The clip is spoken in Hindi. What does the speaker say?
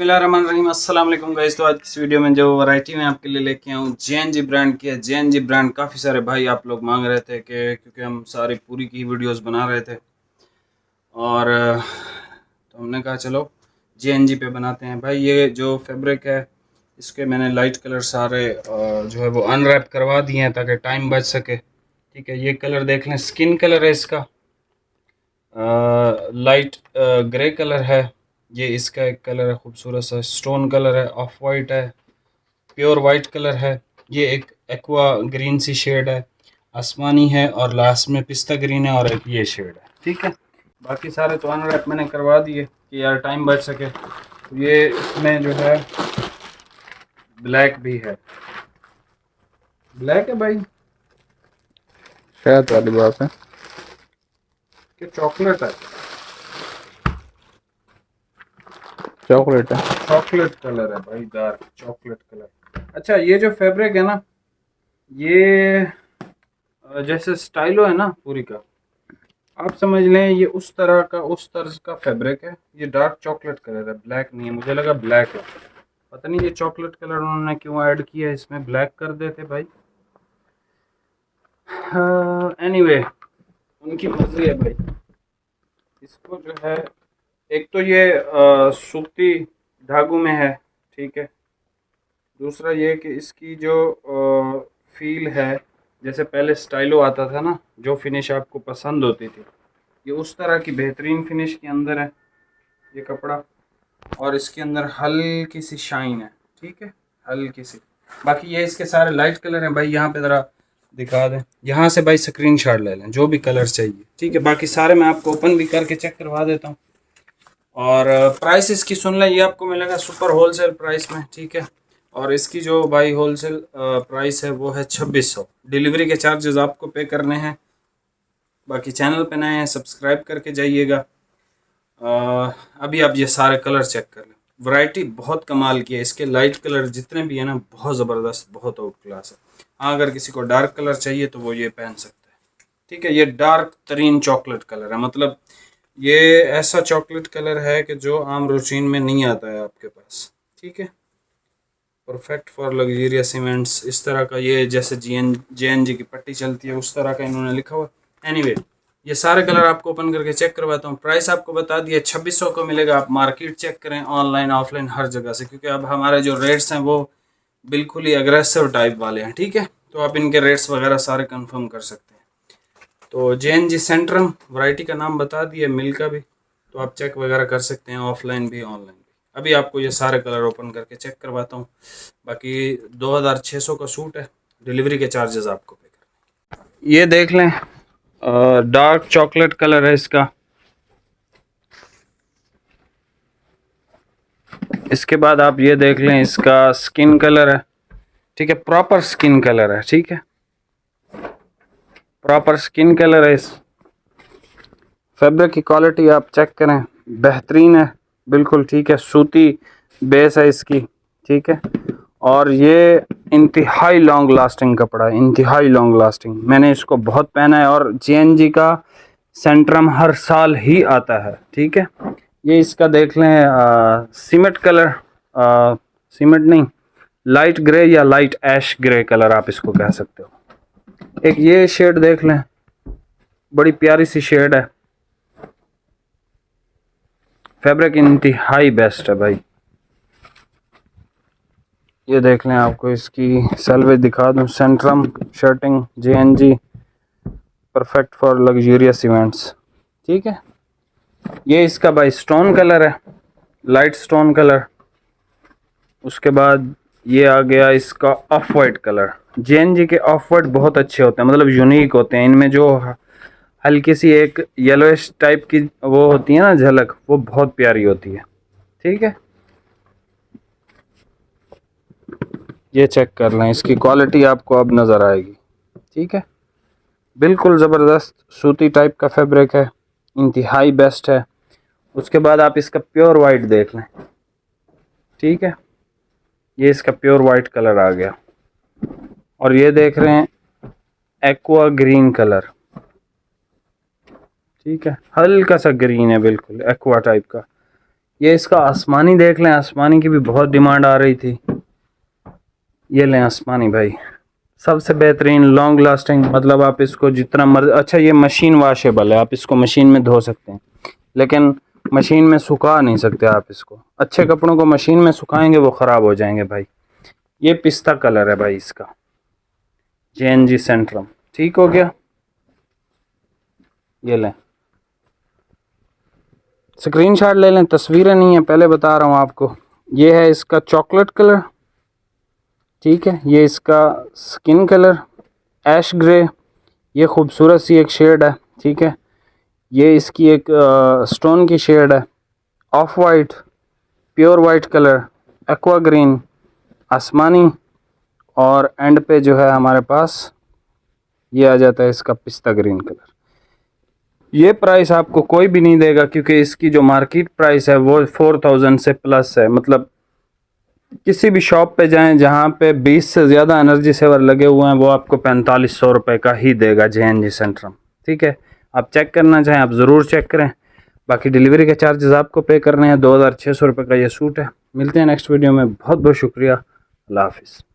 बिस्मिल्लाहिर्रहमानिर्रहीम। अस्सलाम वालेकुम गाइस। तो आज इस वीडियो में जो वैरायटी मैं आपके लिए लेके आया हूँ JNG ब्रांड की है। JNG ब्रांड काफ़ी सारे भाई आप लोग मांग रहे थे कि क्योंकि हम सारी पूरी की वीडियोस बना रहे थे और तो हमने कहा चलो JNG पे बनाते हैं। भाई ये जो फैब्रिक है इसके मैंने लाइट कलर सारे जो है वो अनरैप करवा दिए हैं ताकि टाइम बच सके। ठीक है, ये कलर देख लें, स्किन कलर है इसका, लाइट ग्रे कलर है। ये इसका एक कलर है, खूबसूरत सा स्टोन कलर है, ऑफ वाइट है, प्योर वाइट कलर है। ये एक एक्वा ग्रीन सी शेड है, आसमानी है और लास्ट में पिस्ता ग्रीन है और एक ये शेड है। ठीक है, बाकी सारे तो अनरैप मैंने करवा दिए कि यार टाइम बच सके। ये इसमें जो है ब्लैक भी है, ब्लैक है भाई, शायद वाली बात है कि चॉकलेट है, चॉकलेट है। चॉकलेट कलर है भाई, डार्क चॉकलेट कलर। अच्छा, ये जो फैब्रिक है ना, ये जैसे स्टाइलो है ना पूरी का, आप समझ लें ये उस तर्ज का फैब्रिक है। ये डार्क चॉकलेट कलर है, ब्लैक नहीं है। मुझे लगा ब्लैक है, पता नहीं ये चॉकलेट कलर उन्होंने क्यों ऐड किया है इसमें, ब्लैक कर देते भाई। एनीवे उनकी मर्जी है भाई। इसको जो है, एक तो ये सूती धागों में है, ठीक है। दूसरा ये कि इसकी जो फील है, जैसे पहले स्टाइलो आता था ना, जो फिनिश आपको पसंद होती थी, ये उस तरह की बेहतरीन फिनिश के अंदर है ये कपड़ा। और इसके अंदर हल्की सी शाइन है, ठीक है, हल्की सी। बाकी ये इसके सारे लाइट कलर हैं भाई। यहाँ पे ज़रा दिखा दें, यहाँ से भाई स्क्रीनशॉट ले लें जो भी कलर चाहिए, ठीक है। बाकी सारे मैं आपको ओपन भी करके चेक करवा देता हूँ। और प्राइस इसकी सुन लें, ये आपको मिलेगा सुपर होलसेल प्राइस में, ठीक है। और इसकी जो भाई होलसेल प्राइस है वो है 2600। डिलीवरी के चार्जेस आपको पे करने हैं। बाकी चैनल पे नए हैं सब्सक्राइब करके जाइएगा। अभी आप ये सारे कलर चेक कर लें, वैरायटी बहुत कमाल की है। इसके लाइट कलर जितने भी है ना, बहुत ज़बरदस्त, बहुत आउट क्लास है। हाँ, अगर किसी को डार्क कलर चाहिए तो वो ये पहन सकता है, ठीक है। ये डार्क तरीन चॉकलेट कलर है, मतलब ये ऐसा चॉकलेट कलर है कि जो आम रूटीन में नहीं आता है आपके पास, ठीक है। परफेक्ट फॉर लग्जरियस इवेंट्स, इस तरह का ये जैसे JNG की पट्टी चलती है उस तरह का इन्होंने लिखा हुआ। एनीवे ये सारे कलर आपको ओपन करके चेक करवाता हूँ। प्राइस आपको बता दिया 2600 को मिलेगा। आप मार्केट चेक करें, ऑनलाइन ऑफलाइन हर जगह से, क्योंकि अब हमारे जो रेट्स हैं वो बिल्कुल ही अग्रेसिव टाइप वाले हैं, ठीक है। तो आप इनके रेट्स वगैरह सारे कंफर्म कर सकते हैं। तो JNG सेंट्रम वैरायटी का नाम बता दिया, मिल का भी, तो आप चेक वगैरह कर सकते हैं, ऑफलाइन भी ऑनलाइन भी। अभी आपको ये सारे कलर ओपन करके चेक करवाता हूँ। बाकी 2600 का सूट है, डिलीवरी के चार्जेस आपको पे करने। ये देख लें, डार्क चॉकलेट कलर है इसका। इसके बाद आप ये देख लें, इसका स्किन कलर है, ठीक है, प्रॉपर स्किन कलर है, ठीक है, प्रॉपर स्किन कलर है। इस फैब्रिक की क्वालिटी आप चेक करें, बेहतरीन है बिल्कुल, ठीक है। सूती बेस है इसकी, ठीक है। और ये इंतहाई लॉन्ग लास्टिंग कपड़ा है, इंतहाई लॉन्ग लास्टिंग। मैंने इसको बहुत पहना है और JNG का सेंट्रम हर साल ही आता है, ठीक है। ये इसका देख लें, सीमेंट कलर, सीमेंट नहीं, लाइट ग्रे या लाइट ऐश ग्रे कलर आप इसको कह सकते हो। एक ये शेड देख लें, बड़ी प्यारी सी शेड है। फैब्रिक इंतहाई बेस्ट है भाई। ये देख लें, आपको इसकी सेल्वेज दिखा दूं, Centrum shirting JNG, perfect for luxurious events, ठीक है। ये इसका भाई स्टोन कलर है, लाइट स्टोन कलर। उसके बाद ये आ गया इसका ऑफ वाइट कलर। JNG के ऑफ वाइट बहुत अच्छे होते हैं, मतलब यूनिक होते हैं। इनमें जो हल्की सी एक येलोइश टाइप की वो होती है ना झलक, वो बहुत प्यारी होती है, ठीक है। ये चेक कर लें, इसकी क्वालिटी आपको अब नज़र आएगी, ठीक है। बिल्कुल ज़बरदस्त सूती टाइप का फैब्रिक है, इंतहाई बेस्ट है। उसके बाद आप इसका प्योर वाइट देख लें, ठीक है। ये इसका प्योर वाइट कलर आ गया। और ये देख रहे हैं एक्वा ग्रीन कलर, ठीक है, हल्का सा ग्रीन है, बिल्कुल एक्वा टाइप का। ये इसका आसमानी देख लें, आसमानी की भी बहुत डिमांड आ रही थी। ये लें आसमानी भाई, सबसे बेहतरीन लॉन्ग लास्टिंग, मतलब आप इसको जितना मर्जी। अच्छा ये मशीन वाशेबल है, आप इसको मशीन में धो सकते हैं, लेकिन मशीन में सुखा नहीं सकते आप इसको। अच्छे कपड़ों को मशीन में सुखाएंगे वो ख़राब हो जाएंगे भाई। ये पिस्ता कलर है भाई इसका, JNG सेंट्रम। ठीक हो गया, ये लें, स्क्रीनशॉट ले लें, तस्वीरें नहीं है, पहले बता रहा हूँ आपको। ये है इसका चॉकलेट कलर, ठीक है। ये इसका स्किन कलर ऐश ग्रे, ये खूबसूरत सी एक शेड है, ठीक है। ये इसकी एक स्टोन की शेड है, of white, pure white colour, aqua green, आसमानी, और एंड पे जो है हमारे पास ये आ जाता है इसका पिस्ता ग्रीन कलर। ये प्राइस आपको कोई भी नहीं देगा, क्योंकि इसकी जो मार्केट प्राइस है वो 4000 से प्लस है। मतलब किसी भी शॉप पे जाएं जहाँ पे 20 से ज़्यादा एनर्जी सेवर लगे हुए हैं, वो आपको 4500 रुपये का ही देगा JNG सेंट्रम, ठीक है। आप चेक करना चाहें आप ज़रूर चेक करें। बाकी डिलीवरी के चार्जेस आपको पे करने हैं। 2600 रुपये का ये सूट है। मिलते हैं नेक्स्ट वीडियो में, बहुत बहुत शुक्रिया, अल्लाह हाफिज़।